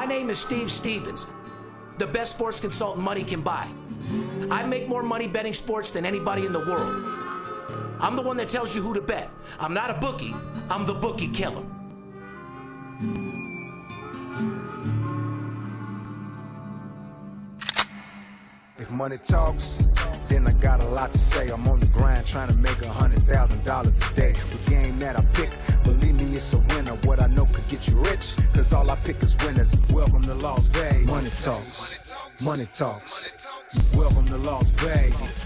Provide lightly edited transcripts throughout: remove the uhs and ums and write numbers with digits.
My name is Steve Stevens, the best sports consultant money can buy. I make more money betting sports than anybody in the world. I'm the one that tells you who to bet. I'm not a bookie, I'm the Bookie Killer. If money talks, then I got a lot to say. I'm on the grind trying to make $100,000 a day. The game that I pick, believe me, it's a winner. What I know could get you rich, cause all I pick is winners. Welcome to Las Vegas. Money talks, money talks. Welcome to Las Vegas.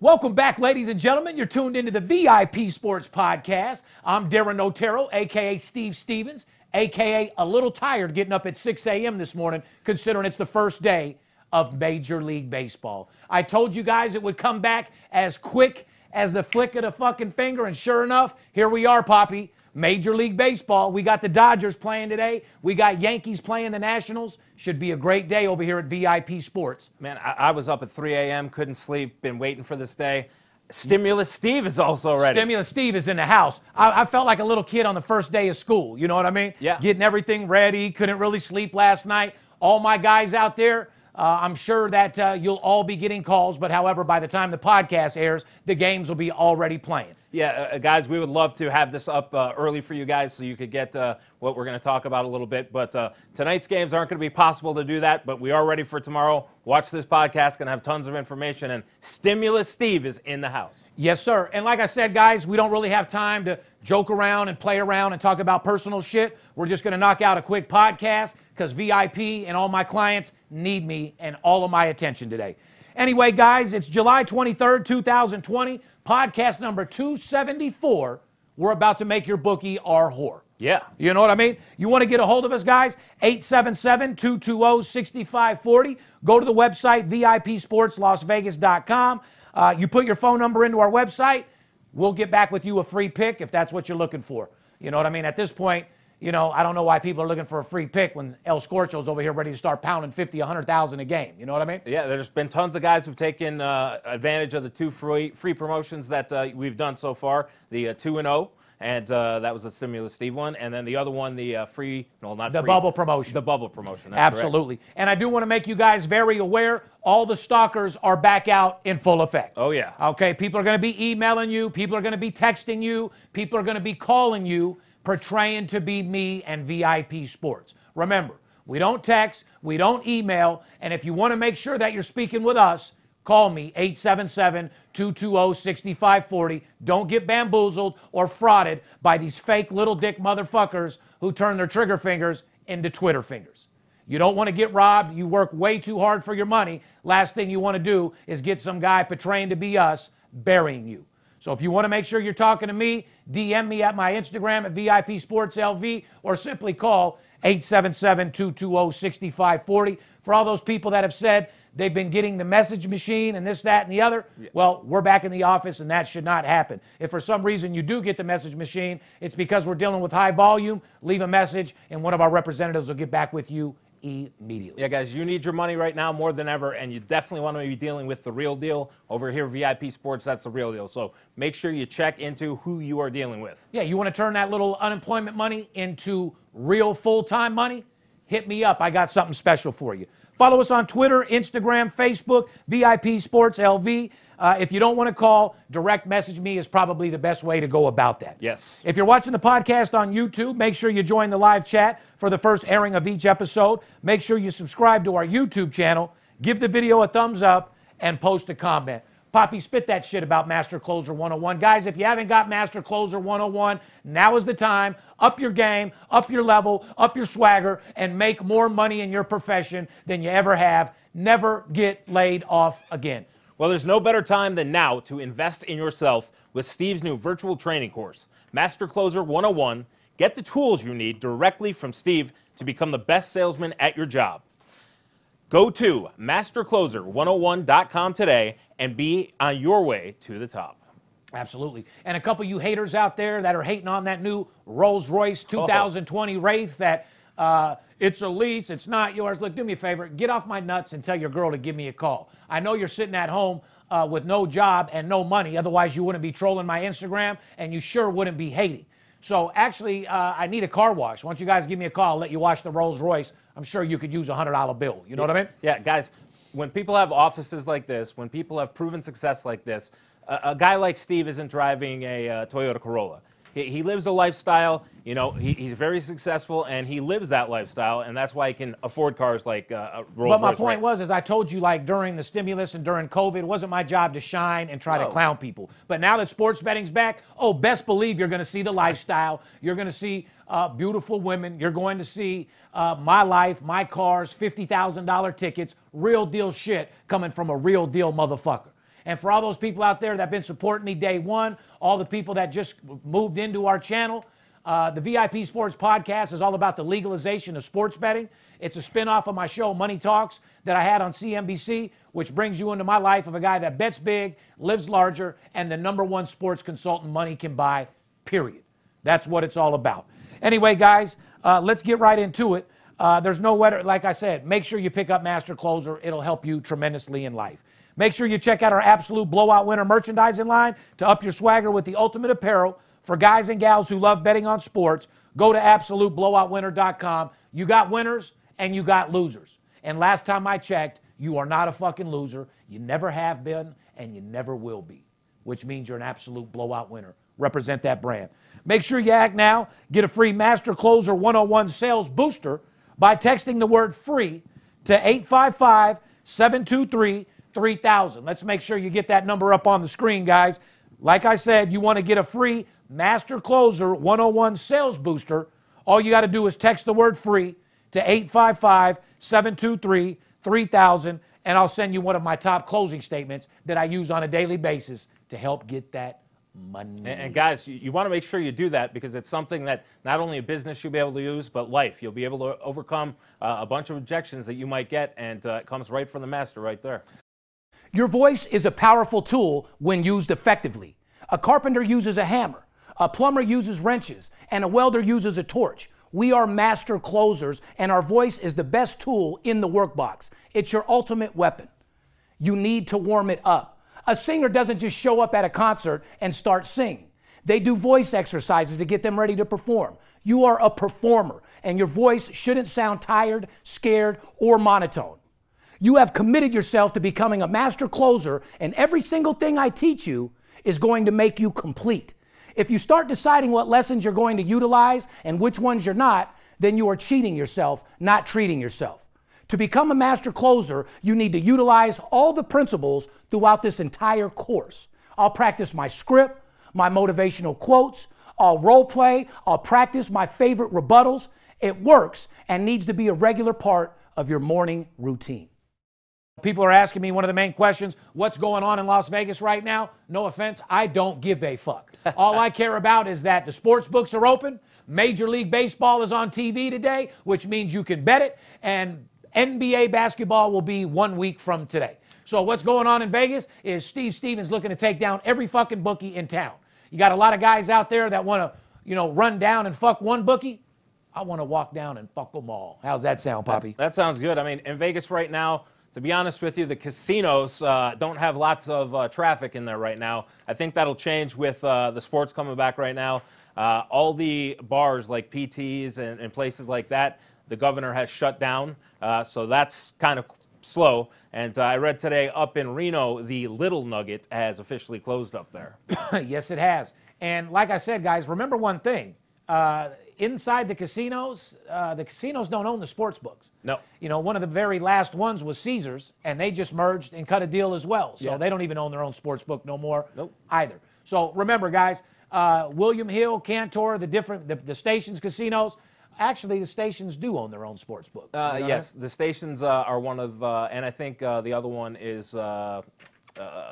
Welcome back, ladies and gentlemen. You're tuned into the VIP Sports Podcast. I'm Darren Otero, a.k.a. Steve Stevens, a.k.a. a little tired getting up at 6 a.m. this morning, considering it's the first day of Major League Baseball. I told you guys it would come back as quick as the flick of the fucking finger, and sure enough, here we are, Poppy. Major League Baseball. We got the Dodgers playing today. We got Yankees playing the Nationals. Should be a great day over here at VIP Sports. Man, I was up at 3 a.m., couldn't sleep, been waiting for this day. Stimulus Steve is also ready. Stimulus Steve is in the house. I felt like a little kid on the first day of school. You know what I mean? Yeah. Getting everything ready. Couldn't really sleep last night. All my guys out there, I'm sure that you'll all be getting calls. But however, by the time the podcast airs, the games will be already playing. Yeah, guys, we would love to have this up early for you guys so you could get what we're going to talk about a little bit. But tonight's games aren't going to be possible to do that, but we are ready for tomorrow. Watch this podcast, going to have tons of information, and Stimulus Steve is in the house. Yes, sir. And like I said, guys, we don't really have time to joke around and play around and talk about personal shit. We're just going to knock out a quick podcast because VIP and all my clients need me and all of my attention today. Anyway, guys, it's July 23rd, 2020, podcast number 274. We're about to make your bookie our whore. Yeah. You know what I mean? You want to get a hold of us, guys? 877-220-6540. Go to the website, VIPSportsLasVegas.com. You put your phone number into our website. We'll get back with you a free pick if that's what you're looking for. You know what I mean? At this point, you know, I don't know why people are looking for a free pick when El Scorcho's over here ready to start pounding 50, 100,000 a game. You know what I mean? Yeah, there's been tons of guys who've taken advantage of the two free promotions that we've done so far. The 2-0, and that was the Stimulus Steve one. And then the other one, the free, no, not the free. Bubble promotion. The bubble promotion. That's Absolutely. correct. And I do want to make you guys very aware, all the stalkers are back out in full effect. Oh, yeah. Okay, people are going to be emailing you. People are going to be texting you. People are going to be calling you, portraying to be me and VIP Sports. Remember, we don't text, we don't email, and if you want to make sure that you're speaking with us, call me, 877-220-6540. Don't get bamboozled or frauded by these fake little dick motherfuckers who turn their trigger fingers into Twitter fingers. You don't want to get robbed. You work way too hard for your money. Last thing you want to do is get some guy portraying to be us burying you. So if you want to make sure you're talking to me, DM me at my Instagram at VIPSportsLV or simply call 877-220-6540. For all those people that have said they've been getting the message machine and this, that, and the other, well, we're back in the office and that should not happen. If for some reason you do get the message machine, it's because we're dealing with high volume. Leave a message and one of our representatives will get back with you immediately. Yeah, guys, you need your money right now more than ever, and you definitely want to be dealing with the real deal. Over here, VIP Sports, that's the real deal. So make sure you check into who you are dealing with. Yeah, you want to turn that little unemployment money into real full-time money? Hit me up. I got something special for you. Follow us on Twitter, Instagram, Facebook, VIP Sports LV. If you don't want to call, direct message me is probably the best way to go about that. Yes. If you're watching the podcast on YouTube, make sure you join the live chat for the first airing of each episode. Make sure you subscribe to our YouTube channel, give the video a thumbs up, and post a comment. Poppy, spit that shit about Master Closer 101. Guys, if you haven't got Master Closer 101, now is the time. Up your game, up your level, up your swagger, and make more money in your profession than you ever have. Never get laid off again. Well, there's no better time than now to invest in yourself with Steve's new virtual training course, Master Closer 101. Get the tools you need directly from Steve to become the best salesman at your job. Go to mastercloser101.com today and be on your way to the top. Absolutely. And a couple of you haters out there that are hating on that new Rolls-Royce 2020 Wraith that it's a lease, it's not yours. Look, do me a favor, get off my nuts and tell your girl to give me a call. I know you're sitting at home with no job and no money, otherwise you wouldn't be trolling my Instagram and you sure wouldn't be hating. So actually, I need a car wash. Once you guys give me a call, I'll let you wash the Rolls Royce. I'm sure you could use a $100 bill. You know what I mean? Yeah, guys, when people have offices like this, when people have proven success like this, a guy like Steve isn't driving a Toyota Corolla. He lives the lifestyle, you know, he's very successful, and he lives that lifestyle, and that's why he can afford cars like Rolls-Royce. But my point was, as I told you, like during the stimulus and during COVID, it wasn't my job to shine and try to clown people. But now that sports betting's back, oh, best believe you're going to see the lifestyle. You're going to see beautiful women. You're going to see my life, my cars, $50,000 tickets, real deal shit coming from a real deal motherfucker. And for all those people out there that have been supporting me day one, all the people that just moved into our channel, the VIP Sports Podcast is all about the legalization of sports betting. It's a spinoff of my show, Money Talks, that I had on CNBC, which brings you into my life of a guy that bets big, lives larger, and the #1 sports consultant money can buy, period. That's what it's all about. Anyway, guys, let's get right into it. There's no better, like I said, make sure you pick up Master Closer. It'll help you tremendously in life. Make sure you check out our Absolute Blowout Winner merchandising line to up your swagger with the ultimate apparel for guys and gals who love betting on sports. Go to AbsoluteBlowoutWinner.com. You got winners and you got losers. And last time I checked, you are not a fucking loser. You never have been and you never will be, which means you're an absolute blowout winner. Represent that brand. Make sure you act now. Get a free Master Closer 101 sales booster by texting the word FREE to 855-723-3000. Let's make sure you get that number up on the screen, guys. Like I said, you want to get a free Master Closer 101 sales booster. All you got to do is text the word FREE to 855-723-3000, and I'll send you one of my top closing statements that I use on a daily basis to help get that money. And guys, you want to make sure you do that because it's something that not only a business you'll be able to use, but life. You'll be able to overcome a bunch of objections that you might get, and it comes right from the master right there. Your voice is a powerful tool when used effectively. A carpenter uses a hammer, a plumber uses wrenches, and a welder uses a torch. We are master closers, and our voice is the best tool in the workbox. It's your ultimate weapon. You need to warm it up. A singer doesn't just show up at a concert and start singing. They do voice exercises to get them ready to perform. You are a performer, and your voice shouldn't sound tired, scared, or monotone. You have committed yourself to becoming a master closer, and every single thing I teach you is going to make you complete. If you start deciding what lessons you're going to utilize and which ones you're not, then you are cheating yourself, not treating yourself. To become a master closer, you need to utilize all the principles throughout this entire course. I'll practice my script, my motivational quotes, I'll role play, I'll practice my favorite rebuttals. It works and needs to be a regular part of your morning routine. People are asking me one of the main questions, what's going on in Las Vegas right now? No offense, I don't give a fuck. All I care about is that the sports books are open, Major League Baseball is on TV today, which means you can bet it, and NBA basketball will be 1 week from today. So what's going on in Vegas is Steve Stevens looking to take down every fucking bookie in town. You got a lot of guys out there that want to, run down and fuck one bookie. I want to walk down and fuck them all. How's that sound, Poppy? That sounds good. I mean, in Vegas right now, to be honest with you, the casinos don't have lots of traffic in there right now. I think that'll change with the sports coming back right now. All the bars like PTs and places like that, the governor has shut down. So that's kind of slow. And I read today up in Reno, the Little Nugget has officially closed up there. Yes, it has. And like I said, guys, remember one thing. Inside the casinos don't own the sports books. No. One of the very last ones was Caesars, and they just merged and cut a deal as well. So they don't even own their own sports book no more either. So remember, guys, William Hill, Cantor, the stations, casinos, actually the stations do own their own sports book. Yes, the stations are one of, and I think the other one is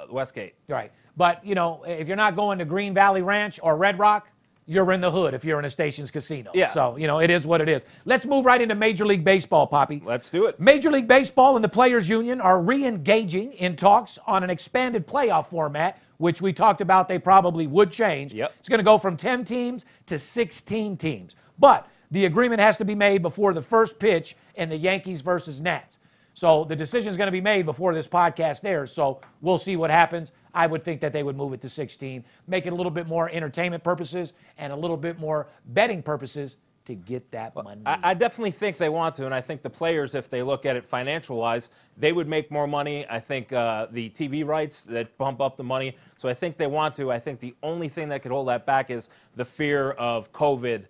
Westgate. Right. But, if you're not going to Green Valley Ranch or Red Rock, you're in the hood if you're in a Stations casino. Yeah. So, it is what it is. Let's move right into Major League Baseball, Poppy. Let's do it. Major League Baseball and the Players Union are re-engaging in talks on an expanded playoff format, which we talked about they probably would change. Yep. It's going to go from 10 teams to 16 teams. But the agreement has to be made before the first pitch in the Yankees versus Nats. So the decision is going to be made before this podcast airs, so we'll see what happens. I would think that they would move it to 16, make it a little bit more entertainment purposes and a little bit more betting purposes to get that money. I definitely think they want to, and I think the players, if they look at it financial-wise, they would make more money. I think the TV rights that bump up the money, so I think they want to. I think the only thing that could hold that back is the fear of COVID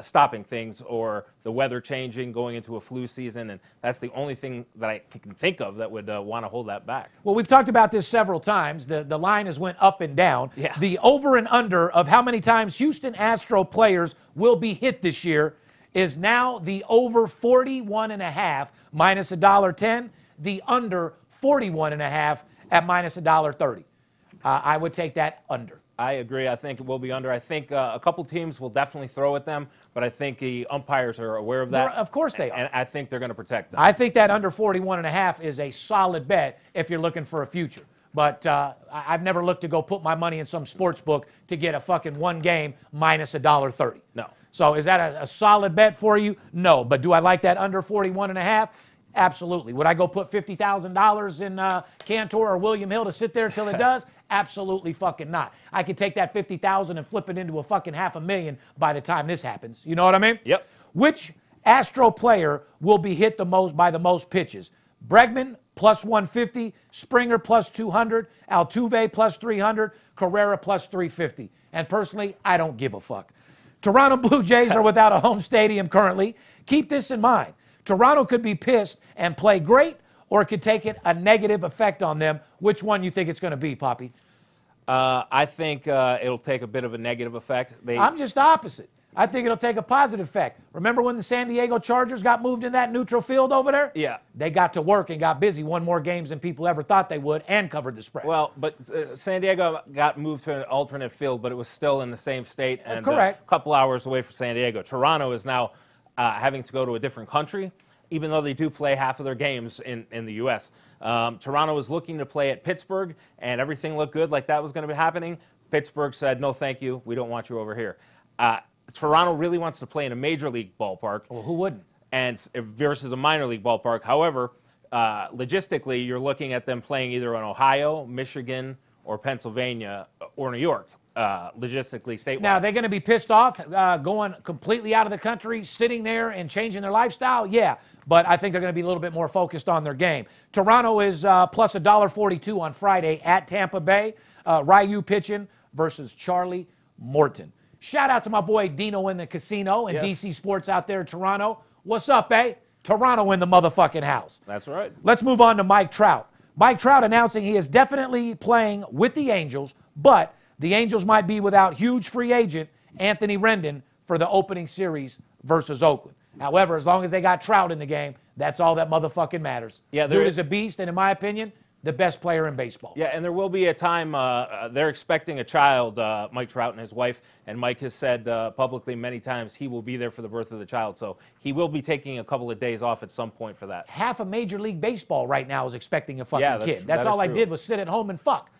stopping things or the weather changing, going into a flu season, and that's the only thing that I can think of that would want to hold that back. Well, we've talked about this several times. The line has went up and down. Yeah. The over and under of how many times Houston Astro players will be hit this year is now the over 41.5 minus $1.10, the under 41.5 at minus $1.30. I would take that under. I agree. I think it will be under. I think a couple teams will definitely throw at them, but I think the umpires are aware of that. Of course they are. And I think they're going to protect them. I think that under 41.5 is a solid bet if you're looking for a future. But I've never looked to go put my money in some sports book to get a fucking one game minus $1.30. No. So is that a solid bet for you? No. But do I like that under 41.5? Absolutely. Would I go put $50,000 in Cantor or William Hill to sit there till it does? Absolutely fucking not. I could take that $50,000 and flip it into a fucking $500,000 by the time this happens. You know what I mean? Yep. Which Astro player will be hit the most by the most pitches? Bregman plus 150, Springer plus 200, Altuve plus 300, Carrera plus 350. And personally, I don't give a fuck. Toronto Blue Jays are without a home stadium currently. Keep this in mind. Toronto could be pissed and play great, or it could take a negative effect on them. Which one you think it's going to be, Poppy? I think it'll take a bit of a negative effect. I'm just the opposite. I think it'll take a positive effect. Remember when the San Diego Chargers got moved in that neutral field over there? Yeah. They got to work and got busy, won more games than people ever thought they would, and covered the spread. Well, but San Diego got moved to an alternate field, but it was still in the same state and correct. A couple hours away from San Diego. Toronto is now having to go to a different country, even though they do play half of their games in the U.S. Toronto was looking to play at Pittsburgh, and everything looked good like that was going to be happening. Pittsburgh said, no, thank you. We don't want you over here. Toronto really wants to play in a major league ballpark. Well, who wouldn't? And versus a minor league ballpark. However, logistically, you're looking at them playing either in Ohio, Michigan, or Pennsylvania, or New York. Logistically, statewide. Now, they're going to be pissed off going completely out of the country, sitting there and changing their lifestyle? Yeah, but I think they're going to be a little bit more focused on their game. Toronto is plus $1.42 on Friday at Tampa Bay. Ryu pitching versus Charlie Morton. Shout out to my boy Dino in the casino and Yes. DC Sports out there in Toronto. What's up, eh? Toronto in the motherfucking house. That's right. Let's move on to Mike Trout. Mike Trout announcing he is definitely playing with the Angels, but the Angels might be without huge free agent Anthony Rendon for the opening series versus Oakland. However, as long as they got Trout in the game, that's all that motherfucking matters. Yeah, Dude is a beast, and in my opinion, the best player in baseball. Yeah, and there will be a time they're expecting a child, Mike Trout and his wife, and Mike has said publicly many times he will be there for the birth of the child. So he will be taking a couple of days off at some point for that. Half of Major League Baseball right now is expecting a fucking Yeah, kid. that That's is all I true. did was sit at home and fuck.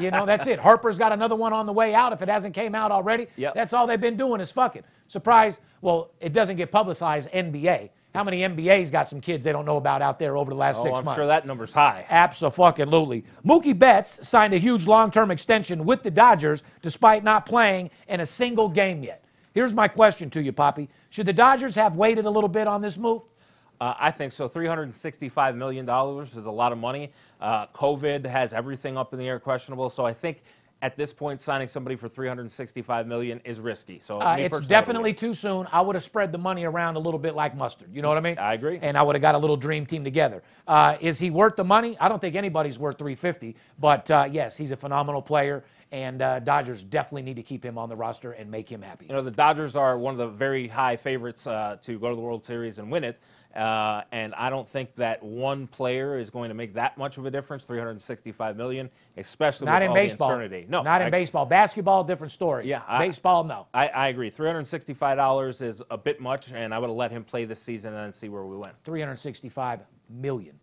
You know, that's it. Harper's got another one on the way out. If it hasn't came out already, Yep. that's all they've been doing is fucking. Surprise, well, it doesn't get publicized, NBA. How many NBA's got some kids they don't know about out there over the last 6 I'm months? sure that number's high. Abso-fucking-lutely. Mookie Betts signed a huge long-term extension with the Dodgers despite not playing in a single game yet. Here's my question to you, Poppy. Should the Dodgers have waited a little bit on this move? I think so. $365 million is a lot of money. COVID has everything up in the air questionable. So I think at this point, signing somebody for $365 million is risky. So me It's personally, definitely too soon. I would have spread the money around a little bit like mustard. You know what I mean? I agree. And I would have got a little dream team together. Is he worth the money? I don't think anybody's worth $350. But yes, he's a phenomenal player. And Dodgers definitely need to keep him on the roster and make him happy. You know, the Dodgers are one of the very high favorites to go to the World Series and win it. And I don't think that one player is going to make that much of a difference, $365 million, especially Not with in all baseball. the uncertainty. No, not in baseball. Basketball, different story. Yeah, baseball, no. I agree. $365 is a bit much, and I would have let him play this season and then see where we went. $365 million.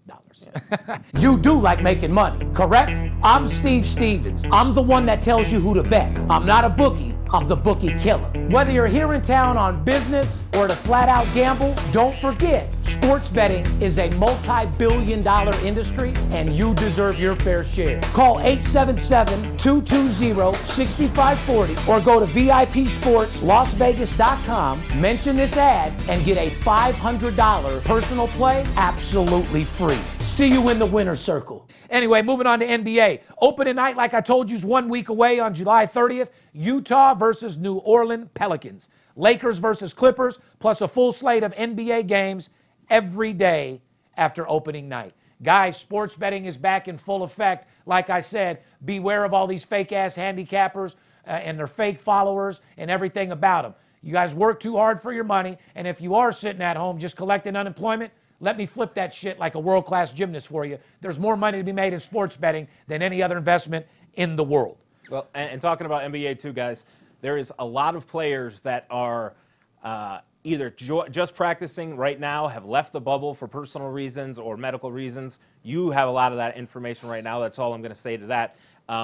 You do like making money, correct? I'm Steve Stevens. I'm the one that tells you who to bet. I'm not a bookie. I'm the Bookie Killer. Whether you're here in town on business or to flat out gamble, don't forget, Sports betting is a multi-billion-dollar industry, and you deserve your fair share. Call 877-220-6540 or go to VIPSportsLasVegas.com, mention this ad, and get a $500 personal play absolutely free. See you in the winner's circle. Anyway, moving on to NBA. Opening night, like I told you, is 1 week away on July 30th. Utah versus New Orleans Pelicans. Lakers versus Clippers, plus a full slate of NBA games every day after opening night. Guys, sports betting is back in full effect. Like I said, beware of all these fake-ass handicappers and their fake followers and everything about them. You guys work too hard for your money, and if you are sitting at home just collecting unemployment, let me flip that shit like a world-class gymnast for you. There's more money to be made in sports betting than any other investment in the world. Well, and talking about NBA too, guys, there is a lot of players that are either just practicing right now, have left the bubble for personal reasons or medical reasons. You have a lot of that information right now. That's all I'm going to say to that.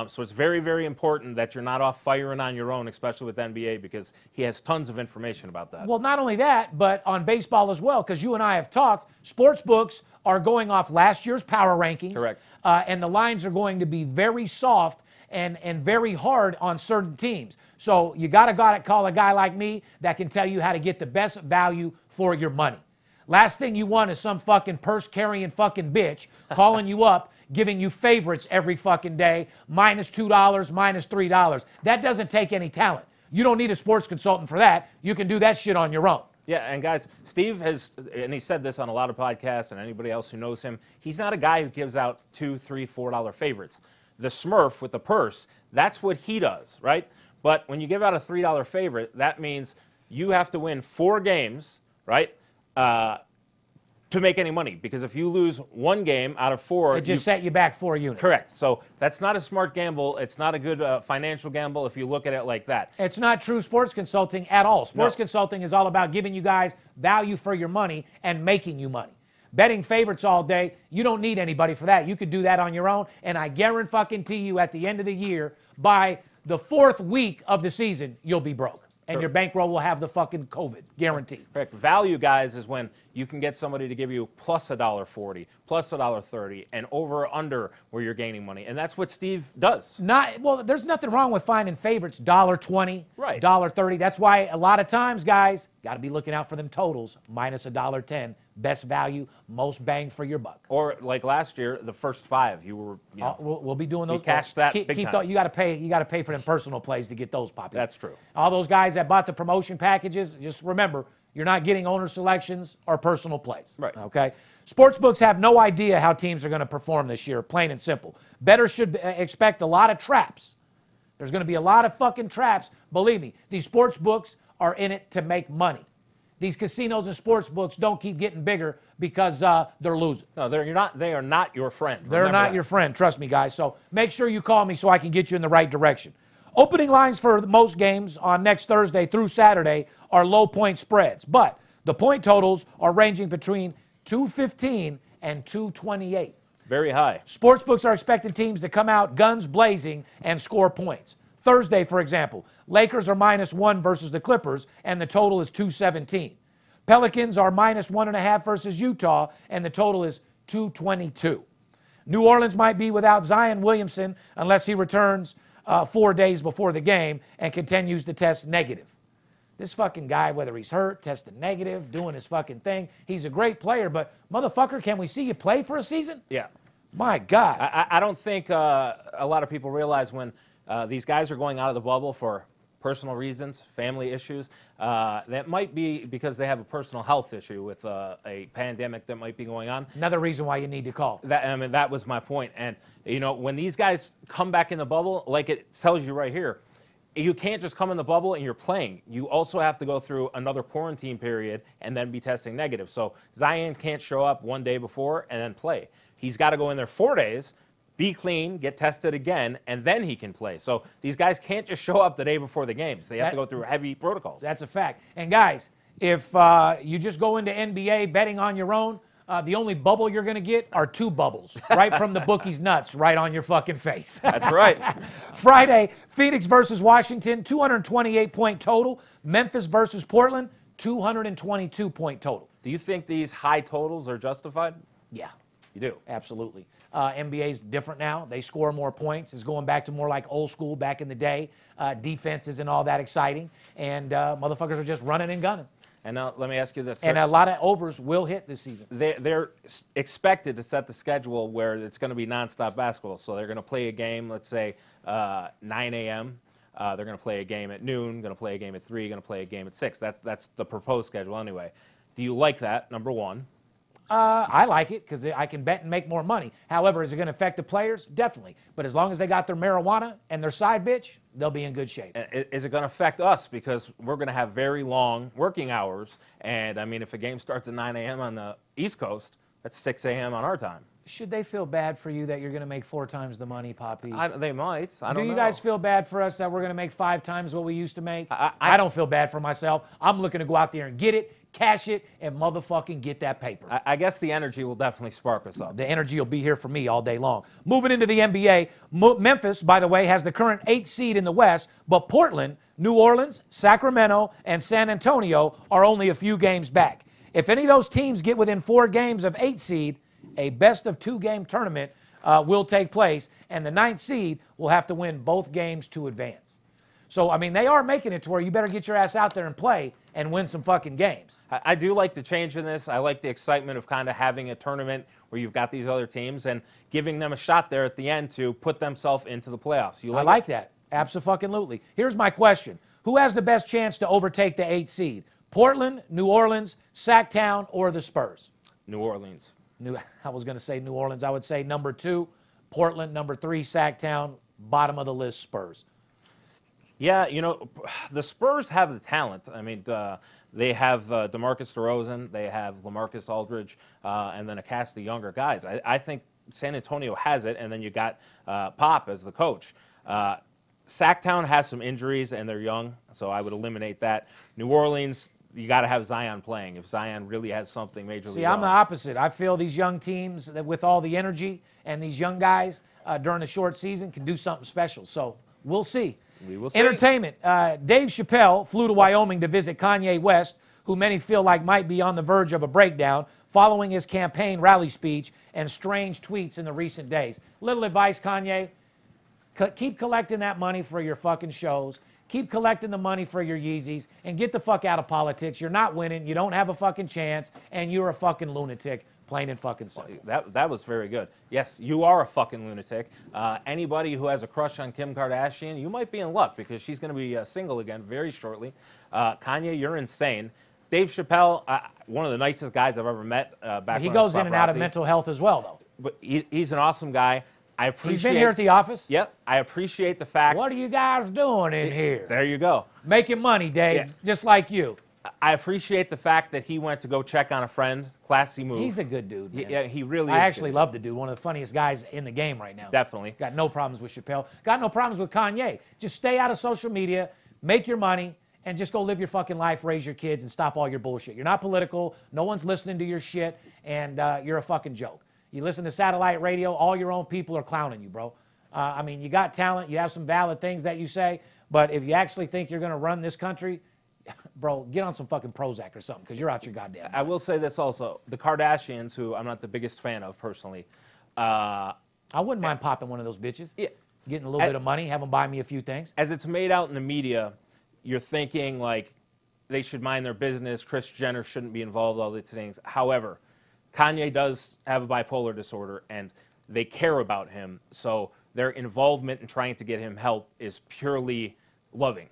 So it's very, very important that you're not off firing on your own, especially with NBA, because he has tons of information about that. Well, not only that, but on baseball as well, because you and I have talked, sports books are going off last year's power rankings. Correct. And the lines are going to be very soft and very hard on certain teams. So you got to call a guy like me that can tell you how to get the best value for your money. Last thing you want is some fucking purse-carrying fucking bitch calling you up, giving you favorites every fucking day, -$2, -$3. That doesn't take any talent. You don't need a sports consultant for that. You can do that shit on your own. Yeah, and guys, Steve has, and he said this on a lot of podcasts, and anybody else who knows him, he's not a guy who gives out $2, $3, $4 favorites. The Smurf with the purse, that's what he does, right? But when you give out a $3 favorite, that means you have to win 4 games, right, to make any money. Because if you lose 1 game out of 4... It just set you back 4 units. Correct. So that's not a smart gamble. It's not a good financial gamble if you look at it like that. It's not true sports consulting at all. Sports consulting is all about giving you guys value for your money and making you money. Betting favorites all day, you don't need anybody for that. You could do that on your own, and I guarantee you at the end of the year, by the 4th week of the season, you'll be broke. And your bankroll will have the fucking COVID, guaranteed. Correct. Value, guys, is when you can get somebody to give you plus $1.40, plus $1.30, and over or under where you're gaining money. And that's what Steve does. Well, there's nothing wrong with finding favorites, $1.20, right, $1.30. That's why a lot of times, guys, got to be looking out for them totals, minus $1.10. Best value, most bang for your buck. Or like last year, the first 5, you were, you know, we'll be doing those. You cashed that big time. You got to pay. You got to pay for them personal plays to get those popular. That's true. All those guys that bought the promotion packages, just remember, you're not getting owner selections or personal plays. Right. Okay. Sportsbooks have no idea how teams are going to perform this year, plain and simple. Bettors should expect a lot of traps. There's going to be a lot of fucking traps. Believe me, these sportsbooks are in it to make money. These casinos and sports books don't keep getting bigger because they're losing. No, they are not your friend. They're not your friend. Trust me, guys. So make sure you call me so I can get you in the right direction. Opening lines for most games on next Thursday through Saturday are low point spreads, but the point totals are ranging between 215 and 228. Very high. Sportsbooks are expecting teams to come out guns blazing and score points. Thursday, for example, Lakers are -1 versus the Clippers, and the total is 217. Pelicans are -1.5 versus Utah, and the total is 222. New Orleans might be without Zion Williamson unless he returns 4 days before the game and continues to test negative. This fucking guy, whether he's hurt, testing negative, doing his fucking thing, he's a great player, but motherfucker, can we see you play for a season? Yeah. My God. I don't think a lot of people realize when these guys are going out of the bubble for personal reasons, family issues. That might be because they have a personal health issue with a pandemic that might be going on. Another reason why you need to call. That was my point. And, you know, when these guys come back in the bubble, like it tells you right here, you can't just come in the bubble and you're playing. You also have to go through another quarantine period and then be testing negative. So Zion can't show up 1 day before and then play. He's got to go in there 4 days, be clean, get tested again, and then he can play. So these guys can't just show up the day before the games. They have to go through heavy protocols. That's a fact. And guys, if you just go into NBA betting on your own, the only bubble you're going to get are 2 bubbles right from the bookie's nuts right on your fucking face. That's right. Friday, Phoenix versus Washington, 228-point total. Memphis versus Portland, 222-point total. Do you think these high totals are justified? Yeah. You do? Absolutely. NBA's different now. They score more points. It's going back to more like old school back in the day. Defense isn't all that exciting. And motherfuckers are just running and gunning. And now let me ask you this. And a lot of overs will hit this season. They're expected to set the schedule where it's going to be nonstop basketball. So they're going to play a game, let's say, 9 a.m. They're going to play a game at noon, going to play a game at 3, going to play a game at 6. That's the proposed schedule anyway. Do you like that, number one? I like it because I can bet and make more money. However, is it going to affect the players? Definitely. But as long as they got their marijuana and their side bitch, they'll be in good shape. Is it going to affect us? Because we're going to have very long working hours. And, I mean, if a game starts at 9 a.m. on the East Coast, that's 6 a.m. on our time. Should they feel bad for you that you're going to make 4 times the money, Poppy? They might. I don't know. Do you guys feel bad for us that we're going to make 5 times what we used to make? I don't feel bad for myself. I'm looking to go out there and get it, cash it, and motherfucking get that paper. I guess the energy will definitely spark us up. The energy will be here for me all day long. Moving into the NBA, Memphis, by the way, has the current 8th seed in the West, but Portland, New Orleans, Sacramento, and San Antonio are only a few games back. If any of those teams get within 4 games of 8th seed, a best-of-2 game tournament will take place, and the 9th seed will have to win both games to advance. So, I mean, they are making it to where you better get your ass out there and play and win some fucking games. I do like the change in this. I like the excitement of kind of having a tournament where you've got these other teams and giving them a shot there at the end to put themselves into the playoffs. You I like that. Abso-fucking-lutely. Here's my question. Who has the best chance to overtake the 8th seed? Portland, New Orleans, Sacktown, or the Spurs? New Orleans. I was going to say New Orleans. I would say number 2, Portland, number 3, Sacktown, bottom of the list, Spurs. Yeah, you know, the Spurs have the talent. I mean, they have DeMarcus DeRozan, they have LaMarcus Aldridge, and then a cast of younger guys. I think San Antonio has it, and then you got Pop as the coach. Sacktown has some injuries, and they're young, so I would eliminate that. New Orleans, you got to have Zion playing. If Zion really has something majorly See, I'm the opposite. I feel these young teams that with all the energy and these young guys during the short season can do something special. So we'll see. We will see. Entertainment. Dave Chappelle flew to Wyoming to visit Kanye West, who many feel like might be on the verge of a breakdown following his campaign rally speech and strange tweets in the recent days. Little advice, Kanye. Keep collecting that money for your fucking shows. Keep collecting the money for your Yeezys and get the fuck out of politics. You're not winning. You don't have a fucking chance, and you're a fucking lunatic, plain and fucking simple. That was very good. Yes, you are a fucking lunatic. Anybody who has a crush on Kim Kardashian, you might be in luck because she's going to be single again very shortly. Kanye, you're insane. Dave Chappelle, one of the nicest guys I've ever met. Back he goes in and out of mental health as well, though. But he's an awesome guy. I appreciate. He's been here at the office? Yep. I appreciate the fact. What are you guys doing in here? There you go. Making money, Dave, Yeah. just like you. I appreciate the fact that he went to go check on a friend. Classy move. He's a good dude, man. Yeah, he really is. I actually love the dude. One of the funniest guys in the game right now. Definitely. Got no problems with Chappelle. Got no problems with Kanye. Just stay out of social media, make your money, and just go live your fucking life, raise your kids, and stop all your bullshit. You're not political. No one's listening to your shit, and you're a fucking joke. You listen to satellite radio, all your own people are clowning you, bro. I mean, you got talent. You have some valid things that you say, but if you actually think you're going to run this country, bro, get on some fucking Prozac or something because you're out your goddamn mind. I will say this also. The Kardashians, who I'm not the biggest fan of personally. I wouldn't mind popping one of those bitches. Yeah. Getting a little bit of money, have them buy me a few things. As it's made out in the media, you're thinking like they should mind their business. Kris Jenner shouldn't be involved in all these things. However, Kanye does have a bipolar disorder, and they care about him. So their involvement in trying to get him help is purely loving.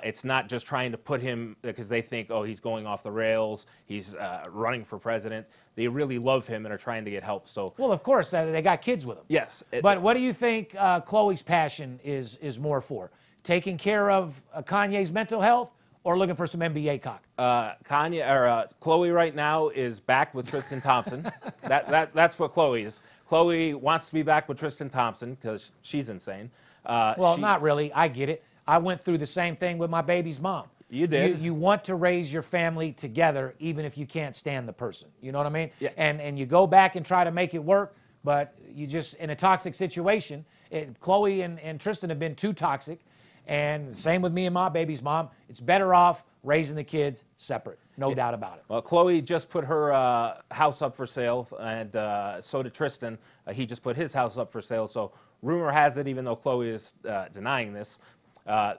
It's not just trying to put him because they think, oh, he's going off the rails, he's running for president. They really love him and are trying to get help. So, well, of course, they got kids with him. Yes. But what do you think Khloe's passion is more for? Taking care of Kanye's mental health or looking for some NBA cock? Khloe right now is back with Tristan Thompson. That's what Khloe is. Khloe wants to be back with Tristan Thompson because she's insane. Not really. I get it. I went through the same thing with my baby's mom. You did. You want to raise your family together even if you can't stand the person. You know what I mean? Yeah. And you go back and try to make it work, but you just, in a toxic situation, Khloe and Tristan have been too toxic. And same with me and my baby's mom. It's better off raising the kids separate. No doubt about it. Well, Chloe just put her house up for sale, and so did Tristan. He just put his house up for sale. So rumor has it, even though Chloe is denying this,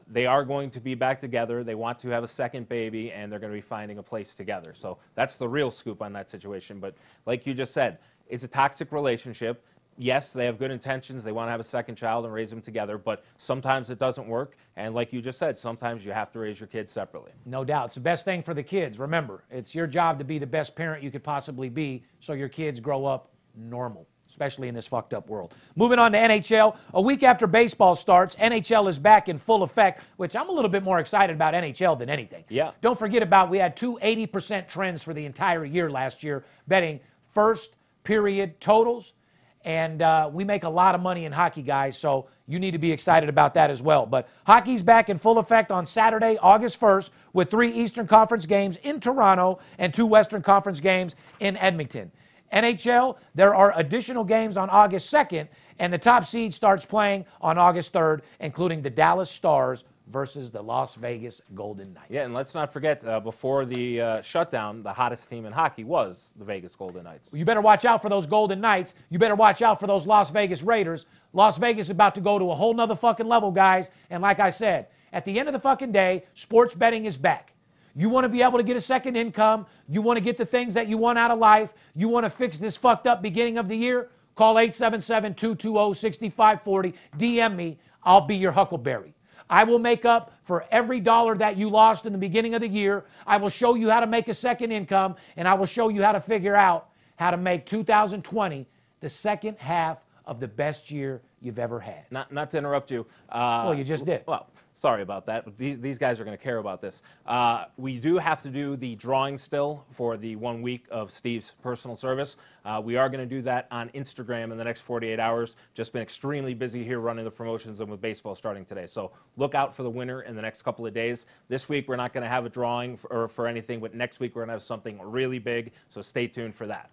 they are going to be back together. They want to have a second baby, and they're going to be finding a place together. So that's the real scoop on that situation. But like you just said, it's a toxic relationship. Yes, they have good intentions. They want to have a second child and raise them together, but sometimes it doesn't work. And like you just said, sometimes you have to raise your kids separately. No doubt. It's the best thing for the kids. Remember, it's your job to be the best parent you could possibly be so your kids grow up normal, especially in this fucked up world. Moving on to NHL. A week after baseball starts, NHL is back in full effect, which I'm a little bit more excited about NHL than anything. Yeah. Don't forget we had two 80% trends for the entire year last year, betting first period totals. And we make a lot of money in hockey, guys, so you need to be excited about that as well. But hockey's back in full effect on Saturday, August 1st, with 3 Eastern Conference games in Toronto and 2 Western Conference games in Edmonton. NHL, there are additional games on August 2nd, and the top seed starts playing on August 3rd, including the Dallas Stars versus the Las Vegas Golden Knights. Yeah, and let's not forget, before the shutdown, the hottest team in hockey was the Vegas Golden Knights. You better watch out for those Golden Knights. You better watch out for those Las Vegas Raiders. Las Vegas is about to go to a whole nother fucking level, guys. And like I said, at the end of the fucking day, sports betting is back. You want to be able to get a second income. You want to get the things that you want out of life. You want to fix this fucked up beginning of the year? Call 877-220-6540. DM me. I'll be your huckleberry. I will make up for every dollar that you lost in the beginning of the year. I will show you how to make a second income, and I will show you how to figure out how to make 2020 the second half of the best year you've ever had. Not to interrupt you. Well, you just did. Well, sorry about that. These guys are going to care about this. We do have to do the drawing still for the 1 week of Steve's personal service. We are going to do that on Instagram in the next 48 hours. Just been extremely busy here running the promotions and with baseball starting today. So look out for the winner in the next couple of days. This week we're not going to have a drawing for anything, but next week we're going to have something really big. So stay tuned for that.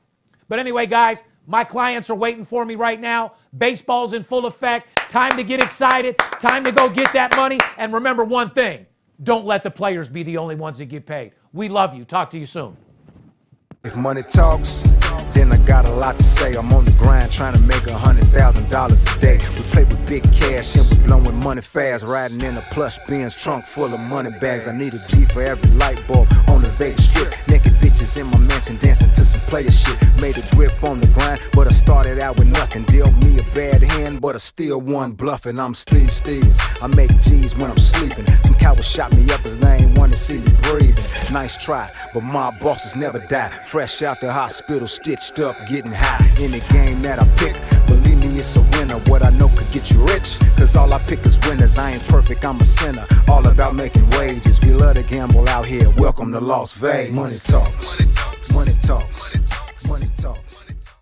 But anyway, guys, my clients are waiting for me right now. Baseball's in full effect. Time to get excited. Time to go get that money. And remember one thing. Don't let the players be the only ones that get paid. We love you. Talk to you soon. If money talks, then I got a lot to say. I'm on the grind trying to make $100,000 a day. We play with big cash and we blowing money fast. Riding in a plush Benz trunk full of money bags. I need a G for every light bulb on the Vegas Strip. Naked bitches in my mansion dancing to some player shit. Made a grip on the grind, but I started out with nothing. Dealt me a bad hand, but I still won bluffing. I'm Steve Stevens. I make G's when I'm sleeping. Some coward shot me up as they ain't want to see me breathing. Nice try, but my bosses never die. Fresh out the hospital, stitched up, getting high. In the game that I pick, believe me, it's a winner. What I know could get you rich, cause all I pick is winners. I ain't perfect, I'm a sinner. All about making wages. We love to gamble out here. Welcome to Las Vegas. Money talks. Money talks. Money talks.